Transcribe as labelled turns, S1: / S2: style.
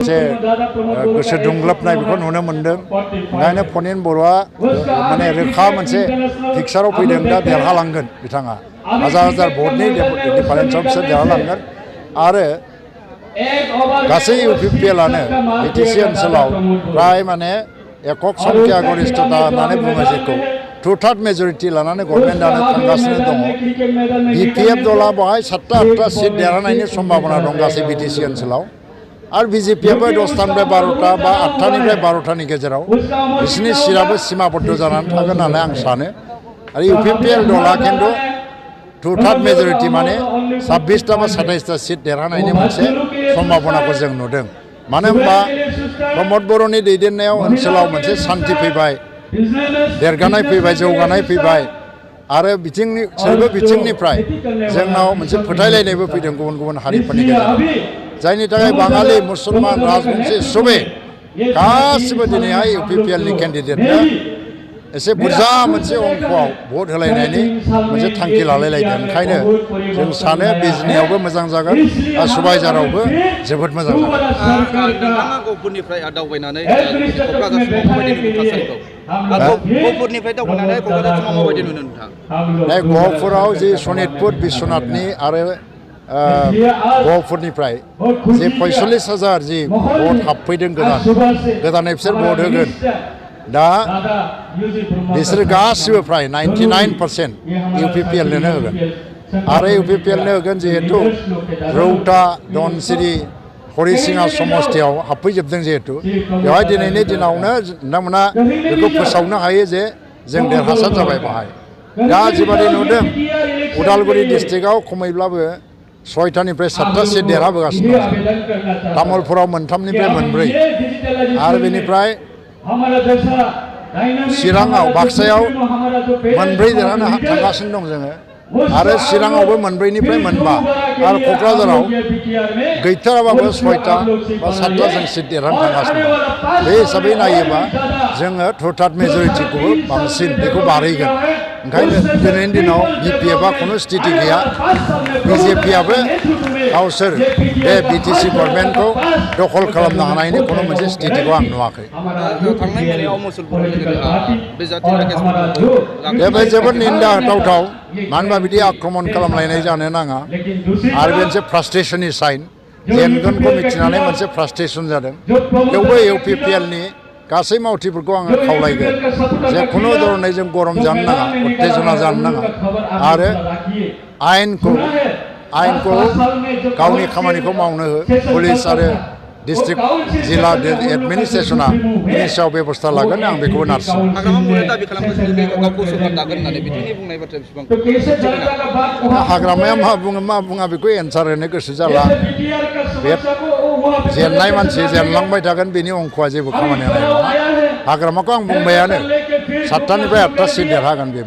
S1: से गोसो दुंग्लोबनाय बेखौ नुनो मोनदों। ओंखायनो फनिन बर'आ माने रोखा मोनसे पिक्साराव फैदों, दा देरहालांगोन बिथाङा हाजार हाजार भटनि डिफारेन्सआव बिसोर देरहालांगोन। आरो गासै इउपिपिएलआनो बिटिसि ओनसोलाव प्राय माने एকক संख्या गरिष्ठता होननानै बुङो, जेखौ 2/3 मेजरिटि लानानै गभर्नमेन्ट दानो थांगासिनो दङ। बिपिएफ दला बेवहाय 7-8टा सिट देरहानायनि सम्भावना दं गासै बिटिसि ओनसोलाव। और बिजेपियाबो 10टानिफ्राय 12टा बा 8टानिफ्राय 12टानि गेजेराव बिसोरनि सिटआबो सीमाबद्ध जानानै थागोन होननानै आं सानो। आरो इउपिपिएल दला खिन्थु 2/3 मेजरिटि माने 26टा बा 27टा सिट देरहानायनि मोनसे सम्भावनाखौ जों नुदों। मानो होनबा प्रमद बर'नि दैदेननायाव ओनसोलाव मोनसे सान्थि फैबाय, देरगानाय फैबाय, जौगानाय फैबाय। आरो सोरबो बिथिंनिफ्राय जोंनाव मोनसे फोथायलायनायबो फैदों गुबुन गुबुन हारिफोरनि गेजेराव, जायनि थाखाय बाङालि मुसलमान राजबंशी सबे गासिबो दिनैहाय इउपिपिएलनि केन्डिडेटनो एसे बुरजा मोनसे अंकआव भट होलायनायनि मोनसे थांखि लालायलायदों। ओंखायनो जों सानो बिजनियावबो मोजां जागोन आरो सुबाइझारावबो जोबोद मोजां जागोन।
S2: नोंथाङा गहपुरनिफ्राय दावबायनानै क'क्राझारसिमाव माबायदि नुदों थासारिखौ? गहपुरनिफ्राय दावबायनानै क'क्राझारसिमाव माबायदि नुदों नोंथां?
S1: गहपुराव जि सनितपुर बिश्वनाथनि आरो गहपुरनिफ्राय जे 45,000 जि भट हाबफैदों गोदानै बिसोर भट होगोन। दा बिसोर गासिबो फ्राय 99% इउपिपिएलनो होगोन। आरो इउपिपिएलनो होगोन जिहेतु रौता, धनसिरि, हरिसिङा समस्तियाव हाबफैजोबदों जिहेतु, बेवहाय दिनैनि दिनावनो नोंथांमोना बेखौ फोसावनो हायो जे जों देरहासार जाबाय बेवहाय। दा जिबादि नुदों उदालगुरि डिस्ट्रिक्टआव खमैब्लाबो 6टानिफ्राय 7टा सिट देरहाबोगासिनो दं। तामुलपुराव 3निफ्राय 4 आरो बेनिफ्राय चिराङाव बाक्सायाव 4 देरहानो थांगासिनो दं जोङो। आरो चिराङावबो 4निफ्राय 5 आरो क'क्राझाराव गैथाराबाबो 6टा बा 7टा जों सिट देरहानो थांगासिनो दं। बे हिसाबै नायोबा जोङो 2/3 मेजरिटिखौबो बांसिन बेखौ बारहैगोन। ओंखायनो दिनैनि दिनाव बिपिएफआ खुनु स्थिति गैया। बिजेपिआबो गावसोर बे बिटिसि गभर्नमेन्टखौ दखल खालामनो हानायनि खुनु मोनसे स्थितिखौ आं नुवाखै। बे जोबोद निन्दा होथावथाव। मानो होनबा बिदि आक्रमण खालामलायनाय जानो नाङा। आरो बे मोनसे फ्रास्ट्रेसननि साइन, जेनगोनखौ मिथिनानै मोनसे फ्रास्ट्रेसन जादों। थेवबो इउपिपिएलनि गासै मावथिफोरखौ आङो खावलायगोन जे खुनु धरनै जों गरम जानो नाङा, उत्तेजना जानो नाङा। आरो आयेनखौ गावनि खामानिखौ मावनो हो। पुलिस आरो डिस्ट्रिक्ट जिल्ला एडमिनिस्ट्रेसना बेनि सायाव बेबस्था लागोन, आं बेखौबो नारसिनो। हाग्रामाया मा बुङो मा बुङा बेखौ एन्सार होनो गोसो जाला। बे जेननाय मानसि जेनलांबाय थागोन, बेनि अंकआ जेबो खामानि होनाय नङा। हाग्रामाखौ आं बुंबायानो 7टानिफ्राय 8टा सिट देरहागोन बे